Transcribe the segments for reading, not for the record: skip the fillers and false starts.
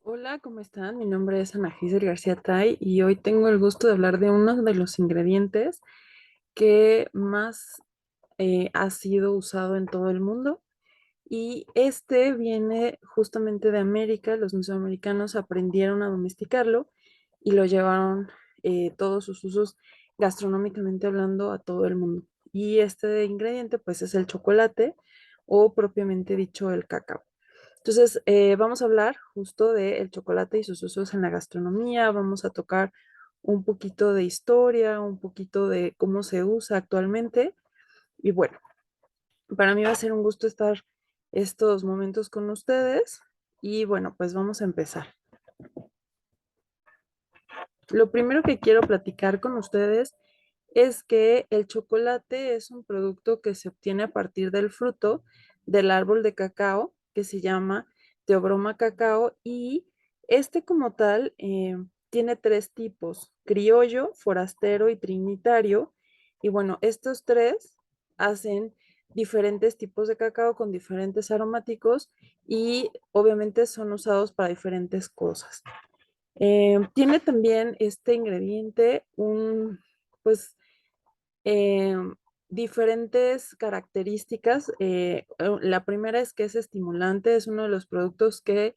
Hola, ¿cómo están? Mi nombre es Ana Gisel García Tay y hoy tengo el gusto de hablar de uno de los ingredientes que más ha sido usado en todo el mundo. Y este viene justamente de América. Los mesoamericanos aprendieron a domesticarlo y lo llevaron todos sus usos gastronómicamente hablando a todo el mundo. Y este ingrediente pues es el chocolate o propiamente dicho el cacao. Entonces, vamos a hablar justo del chocolate y sus usos en la gastronomía, vamos a tocar un poquito de historia, un poquito de cómo se usa actualmente. Y bueno, para mí va a ser un gusto estar estos momentos con ustedes. Y bueno, pues vamos a empezar. Lo primero que quiero platicar con ustedes es que el chocolate es un producto que se obtiene a partir del fruto del árbol de cacao que se llama Theobroma cacao y este como tal tiene tres tipos, criollo, forastero y trinitario. Y bueno, estos tres hacen diferentes tipos de cacao con diferentes aromáticos y obviamente son usados para diferentes cosas. Tiene también este ingrediente pues, eh, diferentes características. La primera es que es estimulante, es uno de los productos que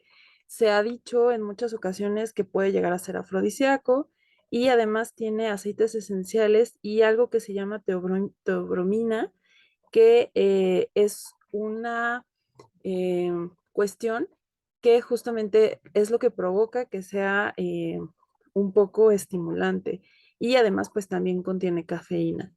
se ha dicho en muchas ocasiones que puede llegar a ser afrodisíaco y además tiene aceites esenciales y algo que se llama teobromina, que es una cuestión que justamente es lo que provoca que sea un poco estimulante y además pues también contiene cafeína.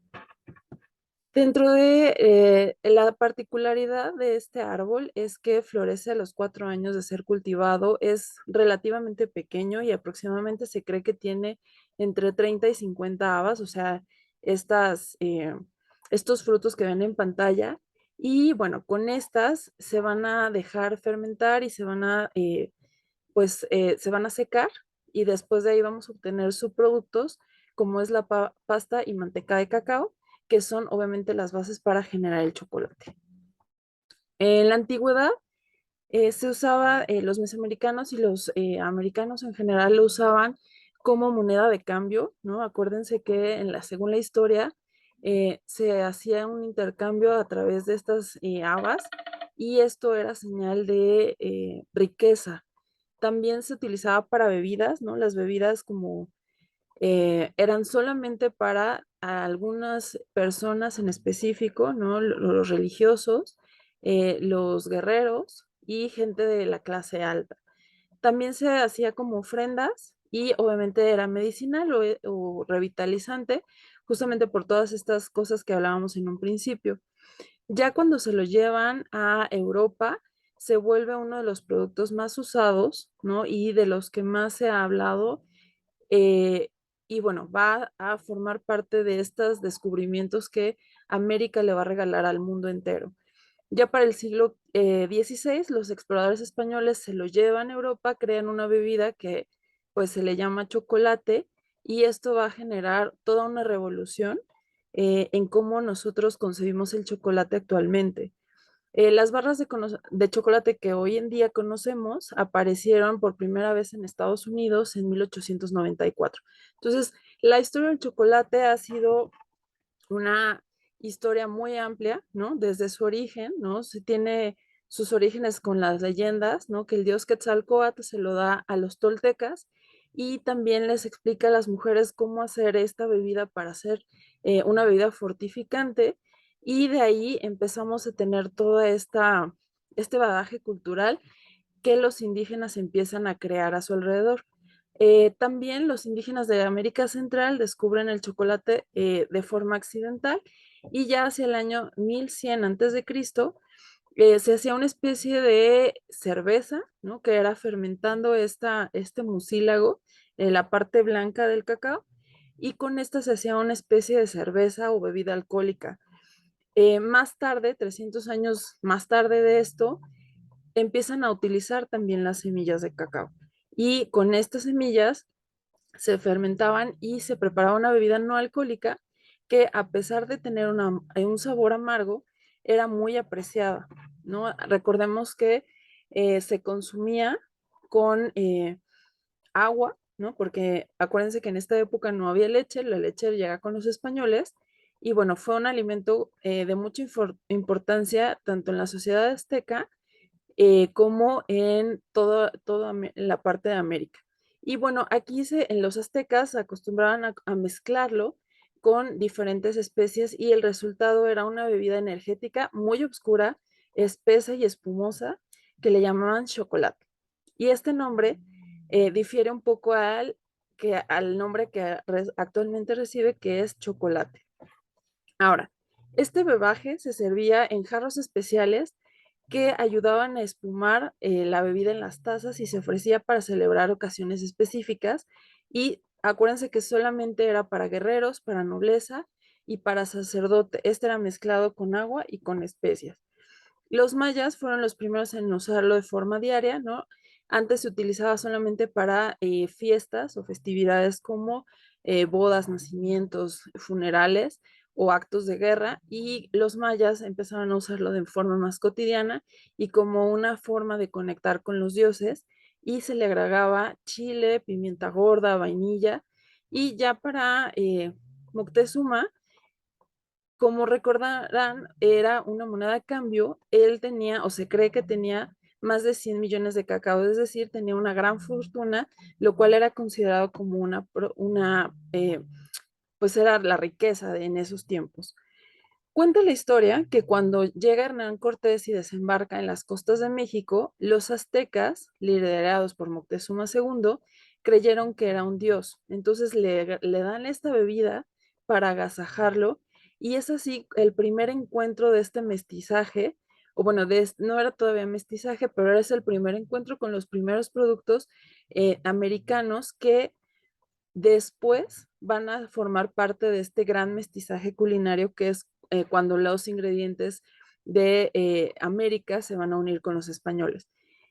Dentro de la particularidad de este árbol es que florece a los 4 años de ser cultivado, es relativamente pequeño y aproximadamente se cree que tiene entre 30 y 50 habas, o sea, estos frutos que ven en pantalla. Y bueno, con estas se van a dejar fermentar y se van a secar y después de ahí vamos a obtener subproductos como es la pasta y manteca de cacao, que son obviamente las bases para generar el chocolate. En la antigüedad se usaba, los mesoamericanos y los americanos en general lo usaban como moneda de cambio, ¿no? Acuérdense que según la historia se hacía un intercambio a través de estas habas y esto era señal de riqueza. También se utilizaba para bebidas, ¿no? Las bebidas como eran solamente para algunas personas en específico, ¿no? Los religiosos, los guerreros y gente de la clase alta. También se hacía como ofrendas y obviamente era medicinal o revitalizante, justamente por todas estas cosas que hablábamos en un principio. Ya cuando se lo llevan a Europa, se vuelve uno de los productos más usados, ¿no? Y de los que más se ha hablado eh, y bueno, va a formar parte de estos descubrimientos que América le va a regalar al mundo entero. Ya para el siglo XVI, los exploradores españoles se lo llevan a Europa, crean una bebida que pues se le llama chocolate y esto va a generar toda una revolución en cómo nosotros concebimos el chocolate actualmente. Las barras de chocolate que hoy en día conocemos aparecieron por primera vez en Estados Unidos en 1894. Entonces, la historia del chocolate ha sido una historia muy amplia, ¿no? Desde su origen, ¿no? Se tiene sus orígenes con las leyendas, ¿no? Que el dios Quetzalcóatl se lo da a los toltecas y también les explica a las mujeres cómo hacer esta bebida para hacer una bebida fortificante y de ahí empezamos a tener este bagaje cultural que los indígenas empiezan a crear a su alrededor. También los indígenas de América Central descubren el chocolate de forma accidental y ya hacia el año 1100 antes de Cristo se hacía una especie de cerveza, ¿no? Que era fermentando este mucílago, la parte blanca del cacao, y con esta se hacía una especie de cerveza o bebida alcohólica. Más tarde, 300 años más tarde de esto, empiezan a utilizar también las semillas de cacao. Y con estas semillas se fermentaban y se preparaba una bebida no alcohólica que a pesar de tener un sabor amargo, era muy apreciada, ¿no? Recordemos que se consumía con agua, ¿no? Porque acuérdense que en esta época no había leche, la leche llega con los españoles y bueno, fue un alimento de mucha importancia tanto en la sociedad azteca como en toda la parte de América. Y bueno, en los aztecas acostumbraban a mezclarlo con diferentes especies y el resultado era una bebida energética muy oscura, espesa y espumosa que le llamaban chocolate. Y este nombre difiere un poco al nombre que actualmente recibe, que es chocolate. Ahora, este brebaje se servía en jarros especiales que ayudaban a espumar la bebida en las tazas y se ofrecía para celebrar ocasiones específicas. Y acuérdense que solamente era para guerreros, para nobleza y para sacerdote. Este era mezclado con agua y con especias. Los mayas fueron los primeros en usarlo de forma diaria, ¿no? Antes se utilizaba solamente para fiestas o festividades como bodas, nacimientos, funerales o actos de guerra, y los mayas empezaron a usarlo de forma más cotidiana y como una forma de conectar con los dioses, y se le agregaba chile, pimienta gorda, vainilla, y ya para Moctezuma, como recordarán, era una moneda de cambio. Él tenía, o se cree que tenía, más de 100 millones de cacao, es decir, tenía una gran fortuna, lo cual era considerado como pues era la riqueza en esos tiempos. Cuenta la historia que cuando llega Hernán Cortés y desembarca en las costas de México, los aztecas, liderados por Moctezuma II, creyeron que era un dios. Entonces le dan esta bebida para agasajarlo y es así el primer encuentro de este mestizaje, o bueno, no era todavía mestizaje, pero es el primer encuentro con los primeros productos americanos que después van a formar parte de este gran mestizaje culinario que es cuando los ingredientes de América se van a unir con los españoles.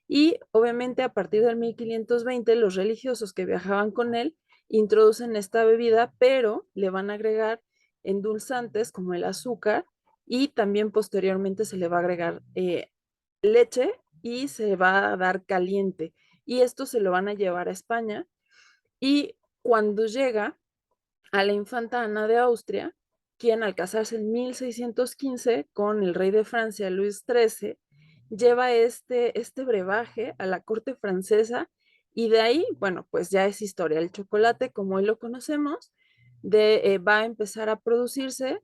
Y obviamente a partir del 1520 los religiosos que viajaban con él introducen esta bebida, pero le van a agregar endulzantes como el azúcar y también posteriormente se le va a agregar leche y se va a dar caliente. Y esto se lo van a llevar a España y cuando llega a la infanta Ana de Austria, quien al casarse en 1615 con el rey de Francia, Luis XIII, lleva este brebaje a la corte francesa y de ahí, bueno, pues ya es historia. El chocolate, como hoy lo conocemos, va a empezar a producirse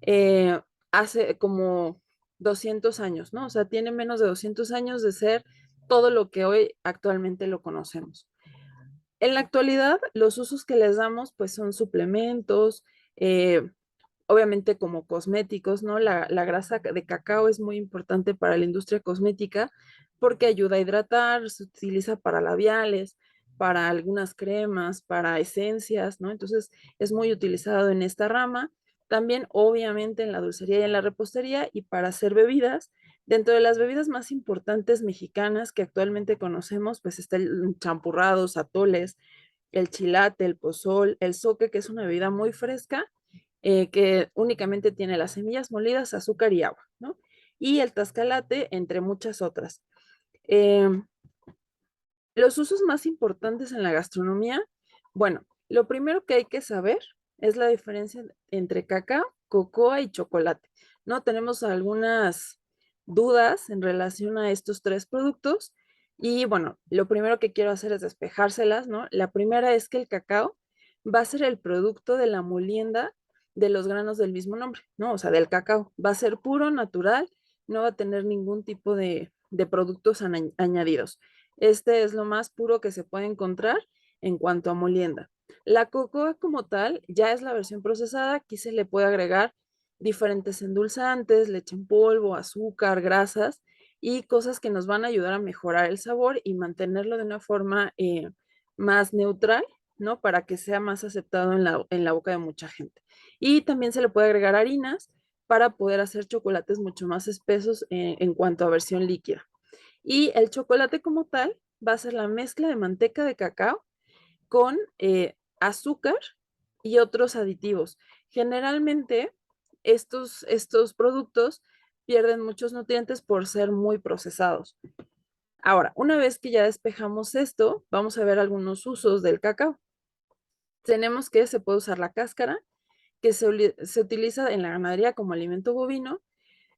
eh, hace como 200 años, ¿no? O sea, tiene menos de 200 años de ser todo lo que hoy actualmente lo conocemos. En la actualidad, los usos que les damos, pues son suplementos, eh, obviamente como cosméticos, ¿no? La grasa de cacao es muy importante para la industria cosmética porque ayuda a hidratar, se utiliza para labiales, para algunas cremas, para esencias, ¿no? Entonces es muy utilizado en esta rama. También, obviamente, en la dulcería y en la repostería y para hacer bebidas. Dentro de las bebidas más importantes mexicanas que actualmente conocemos, pues está el champurrados, atoles, el chilate, el pozol, el zoque, que es una bebida muy fresca, que únicamente tiene las semillas molidas, azúcar y agua, ¿no? Y el tascalate, entre muchas otras. Em, los usos más importantes en la gastronomía, bueno, lo primero que hay que saber es la diferencia entre cacao, cocoa y chocolate, ¿no? Tenemos algunas dudas en relación a estos tres productos y bueno, lo primero que quiero hacer es despejárselas, ¿no? La primera es que el cacao va a ser el producto de la molienda de los granos del mismo nombre, ¿no? O sea, del cacao. Va a ser puro, natural, no va a tener ningún tipo de productos añadidos. Este es lo más puro que se puede encontrar en cuanto a molienda. La cocoa como tal ya es la versión procesada. Aquí se le puede agregar diferentes endulzantes, leche en polvo, azúcar, grasas y cosas que nos van a ayudar a mejorar el sabor y mantenerlo de una forma más neutral, ¿no? Para que sea más aceptado en la boca de mucha gente. Y también se le puede agregar harinas para poder hacer chocolates mucho más espesos en cuanto a versión líquida. Y el chocolate como tal va a ser la mezcla de manteca de cacao con azúcar y otros aditivos. Generalmente estos productos pierden muchos nutrientes por ser muy procesados. Ahora, una vez que ya despejamos esto, vamos a ver algunos usos del cacao. Tenemos que se puede usar la cáscara, que se utiliza en la ganadería como alimento bovino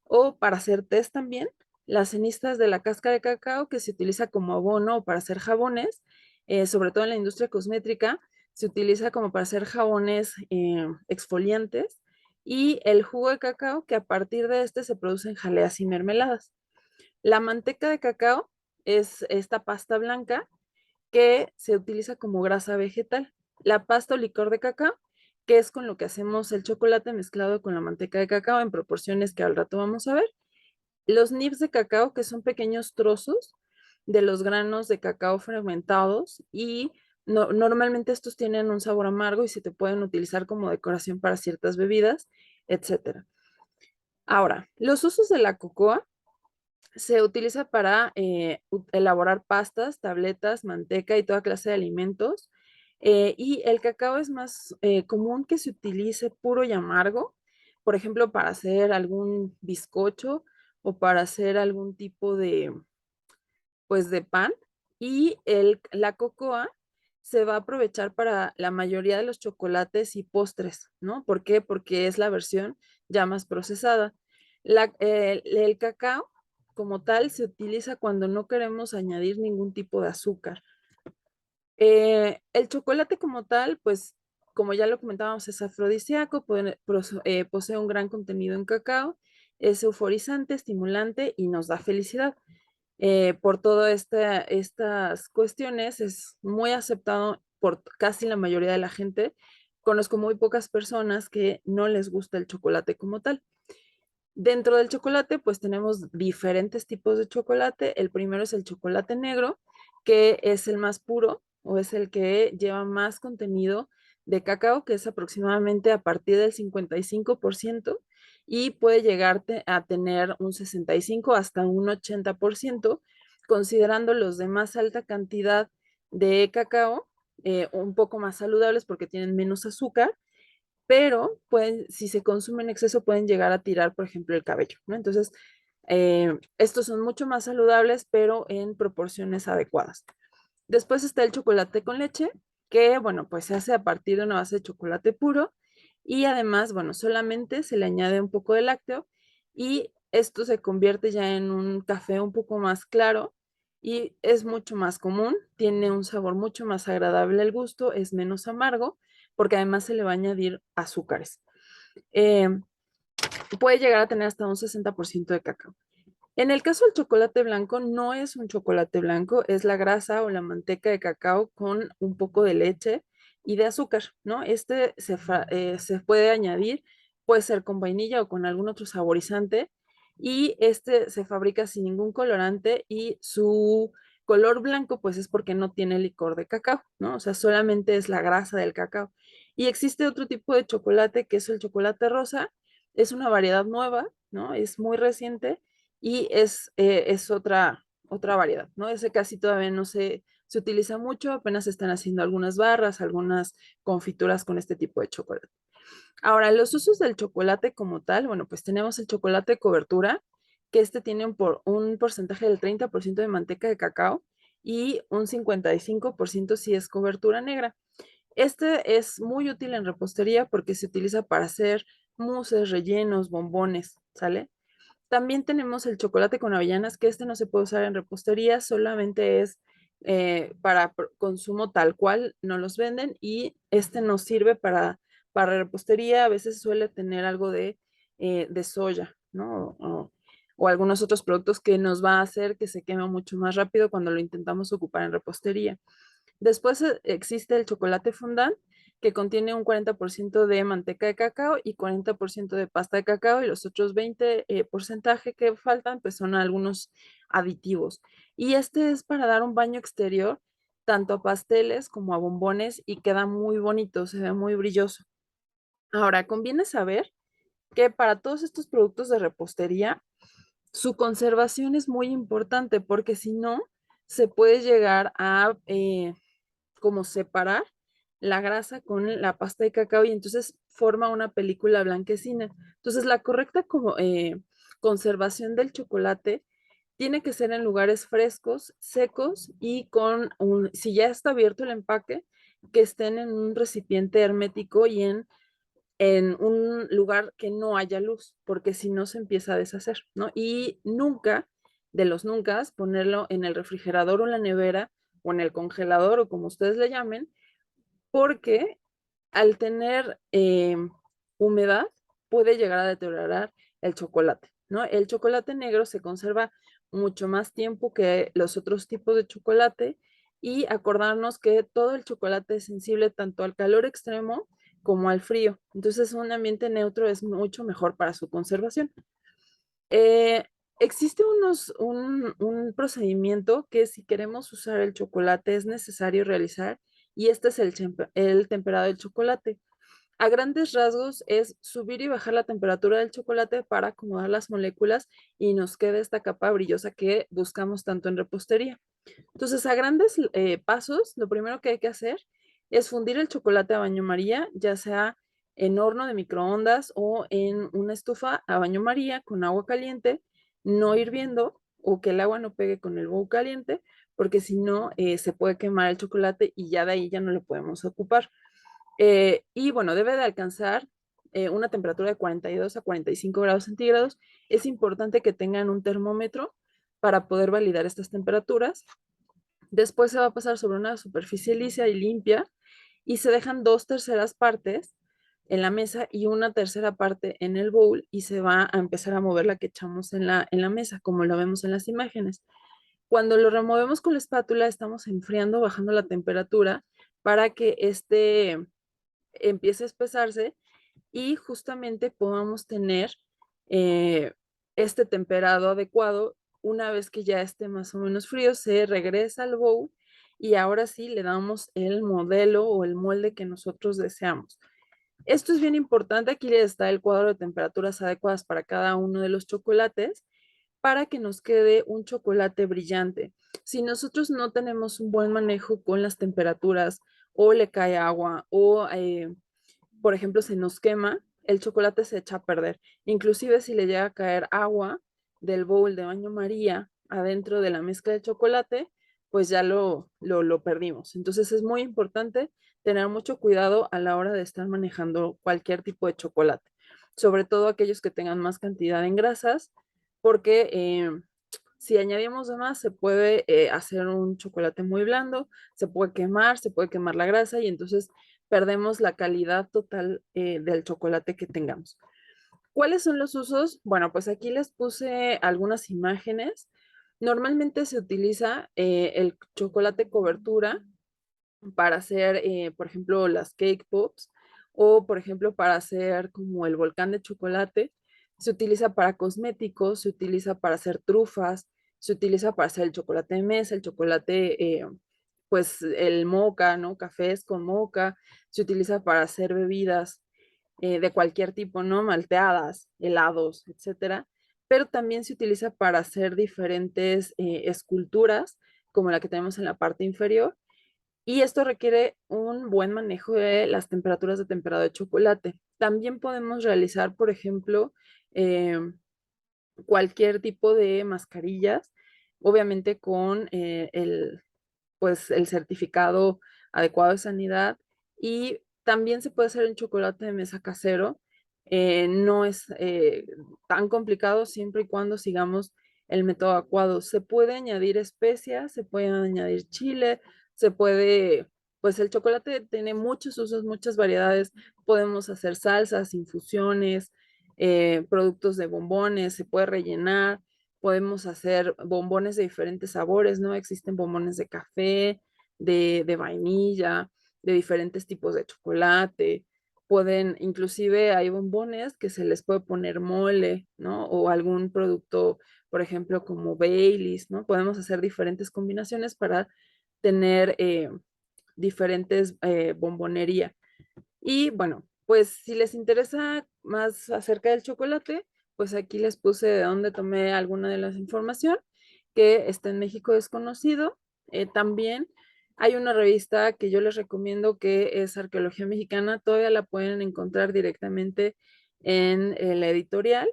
o para hacer test también. Las cenizas de la cáscara de cacao, que se utiliza como abono o para hacer jabones, sobre todo en la industria cosmética, se utiliza como para hacer jabones exfoliantes. Y el jugo de cacao, que a partir de este se producen jaleas y mermeladas. La manteca de cacao es esta pasta blanca que se utiliza como grasa vegetal. La pasta o licor de cacao, que es con lo que hacemos el chocolate mezclado con la manteca de cacao en proporciones que al rato vamos a ver. Los nibs de cacao, que son pequeños trozos de los granos de cacao fermentados y normalmente estos tienen un sabor amargo y se te pueden utilizar como decoración para ciertas bebidas, etcétera. Ahora, los usos de la cocoa se utiliza para elaborar pastas, tabletas, manteca y toda clase de alimentos. Y el cacao es más común que se utilice puro y amargo, por ejemplo, para hacer algún bizcocho o para hacer algún tipo de, pues, de pan. Y la cocoa se va a aprovechar para la mayoría de los chocolates y postres, ¿no? ¿Por qué? Porque es la versión ya más procesada. El cacao como tal se utiliza cuando no queremos añadir ningún tipo de azúcar. El chocolate como tal, pues como ya lo comentábamos, es afrodisíaco, posee un gran contenido en cacao, es euforizante, estimulante y nos da felicidad. Por todas estas cuestiones es muy aceptado por casi la mayoría de la gente. Conozco muy pocas personas que no les gusta el chocolate como tal. Dentro del chocolate, pues tenemos diferentes tipos de chocolate. El primero es el chocolate negro, que es el más puro o es el que lleva más contenido de cacao, que es aproximadamente a partir del 55% y puede llegarte a tener un 65 hasta un 80%, considerando los de más alta cantidad de cacao, un poco más saludables porque tienen menos azúcar, pero si se consume en exceso pueden llegar a tirar, por ejemplo, el cabello, ¿no? Entonces, estos son mucho más saludables, pero en proporciones adecuadas. Después está el chocolate con leche, que, bueno, pues se hace a partir de una base de chocolate puro y además, bueno, solamente se le añade un poco de lácteo y esto se convierte ya en un café un poco más claro y es mucho más común, tiene un sabor mucho más agradable al gusto, es menos amargo porque además se le va a añadir azúcares. Eh, Puede llegar a tener hasta un 60% de cacao. En el caso del chocolate blanco, no es un chocolate blanco, es la grasa o la manteca de cacao con un poco de leche y de azúcar, ¿no? Este se puede añadir, puede ser con vainilla o con algún otro saborizante, y este se fabrica sin ningún colorante y su color blanco, pues es porque no tiene licor de cacao, ¿no? O sea, solamente es la grasa del cacao. Y existe otro tipo de chocolate que es el chocolate rosa, es una variedad nueva, ¿no? Es muy reciente y es otra variedad, ¿no? Ese casi todavía no se utiliza mucho, apenas se están haciendo algunas barras, algunas confituras con este tipo de chocolate. Ahora, los usos del chocolate como tal, bueno, pues tenemos el chocolate de cobertura, que este tiene un porcentaje del 30% de manteca de cacao y un 55% si es cobertura negra. Este es muy útil en repostería porque se utiliza para hacer mousses, rellenos, bombones, ¿sale? También tenemos el chocolate con avellanas, que este no se puede usar en repostería, solamente es para consumo tal cual, no los venden y este nos sirve para repostería, a veces suele tener algo de soya, ¿no? O algunos otros productos que nos va a hacer que se queme mucho más rápido cuando lo intentamos ocupar en repostería. Después existe el chocolate fondant, que contiene un 40% de manteca de cacao y 40% de pasta de cacao y los otros 20 porcentaje que faltan pues son algunos aditivos. Y este es para dar un baño exterior tanto a pasteles como a bombones y queda muy bonito, se ve muy brilloso. Ahora, conviene saber que para todos estos productos de repostería, su conservación es muy importante porque si no, se puede llegar a como separar la grasa con la pasta de cacao y entonces forma una película blanquecina. Entonces, la correcta conservación del chocolate Tiene que ser en lugares frescos, secos y si ya está abierto el empaque, que estén en un recipiente hermético y en un lugar que no haya luz, porque si no se empieza a deshacer, ¿no? Y nunca, de los nunca, ponerlo en el refrigerador o la nevera o en el congelador o como ustedes le llamen, porque al tener humedad puede llegar a deteriorar el chocolate, ¿no? El chocolate negro se conserva mucho más tiempo que los otros tipos de chocolate y acordarnos que todo el chocolate es sensible tanto al calor extremo como al frío. Entonces, un ambiente neutro es mucho mejor para su conservación. Eh, Existe un procedimiento que si queremos usar el chocolate es necesario realizar y este es el temperado del chocolate. A grandes rasgos es subir y bajar la temperatura del chocolate para acomodar las moléculas y nos quede esta capa brillosa que buscamos tanto en repostería. Entonces, a grandes pasos, lo primero que hay que hacer es fundir el chocolate a baño María, ya sea en horno de microondas o en una estufa a baño María con agua caliente, no hirviendo o que el agua no pegue con el bowl caliente, porque si no se puede quemar el chocolate y ya de ahí ya no lo podemos ocupar. Y bueno, debe de alcanzar una temperatura de 42 a 45 grados centígrados. Es importante que tengan un termómetro para poder validar estas temperaturas. Después se va a pasar sobre una superficie lisa y limpia y se dejan dos terceras partes en la mesa y una tercera parte en el bowl y se va a empezar a mover la que echamos en la mesa, como lo vemos en las imágenes. Cuando lo removemos con la espátula, estamos enfriando, bajando la temperatura para que este empiece a espesarse y justamente podamos tener eh, este temperado adecuado. Una vez que ya esté más o menos frío, se regresa al bowl y ahora sí le damos el modelo o el molde que nosotros deseamos. Esto es bien importante. Aquí les está el cuadro de temperaturas adecuadas para cada uno de los chocolates para que nos quede un chocolate brillante. Si nosotros no tenemos un buen manejo con las temperaturas o le cae agua o por ejemplo, se nos quema, el chocolate se echa a perder. Inclusive si le llega a caer agua del bowl de baño María adentro de la mezcla de chocolate, pues ya lo perdimos. Entonces es muy importante tener mucho cuidado a la hora de estar manejando cualquier tipo de chocolate, sobre todo aquellos que tengan más cantidad en grasas, porque si añadimos de más se puede hacer un chocolate muy blando, se puede quemar la grasa y entonces perdemos la calidad total del chocolate que tengamos. ¿Cuáles son los usos? Bueno, pues aquí les puse algunas imágenes. Normalmente se utiliza el chocolate cobertura para hacer, por ejemplo, las cake pops o, por ejemplo, para hacer como el volcán de chocolate. Se utiliza para cosméticos, se utiliza para hacer trufas, se utiliza para hacer el chocolate de mesa, el chocolate, pues el moca, ¿no? Cafés con moca, se utiliza para hacer bebidas de cualquier tipo, ¿no? Malteadas, helados, etcétera. Pero también se utiliza para hacer diferentes esculturas, como la que tenemos en la parte inferior y esto requiere un buen manejo de las temperaturas de temperado de chocolate. También podemos realizar, por ejemplo, cualquier tipo de mascarillas, obviamente con pues, el certificado adecuado de sanidad. Y también se puede hacer un chocolate de mesa casero. No es tan complicado siempre y cuando sigamos el método adecuado. Se puede añadir especias, se puede añadir chile, se puede, pues el chocolate tiene muchos usos, muchas variedades. Podemos hacer salsas, infusiones, productos de bombones, se puede rellenar, podemos hacer bombones de diferentes sabores, ¿no? Existen bombones de café, de vainilla, de diferentes tipos de chocolate. Inclusive hay bombones que se les puede poner mole, ¿no? O algún producto, por ejemplo, como Baileys, ¿no? Podemos hacer diferentes combinaciones para tener diferentes bombonería. Y bueno, pues si les interesa más acerca del chocolate, pues aquí les puse de dónde tomé alguna de las información que está en México desconocido. También hay una revista que yo les recomiendo que es Arqueología Mexicana, todavía la pueden encontrar directamente en la editorial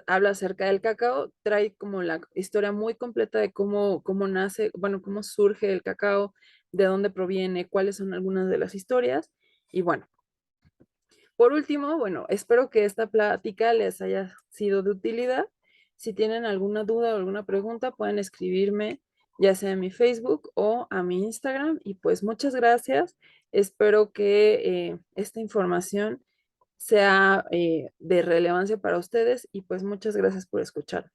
habla acerca del cacao, trae como la historia muy completa de cómo nace, bueno, cómo surge el cacao, de dónde proviene, cuáles son algunas de las historias. Y bueno, por último, bueno, espero que esta plática les haya sido de utilidad. Si tienen alguna duda o alguna pregunta, pueden escribirme ya sea en mi Facebook o a mi Instagram. Y pues muchas gracias. Espero que esta información sea de relevancia para ustedes y pues muchas gracias por escuchar.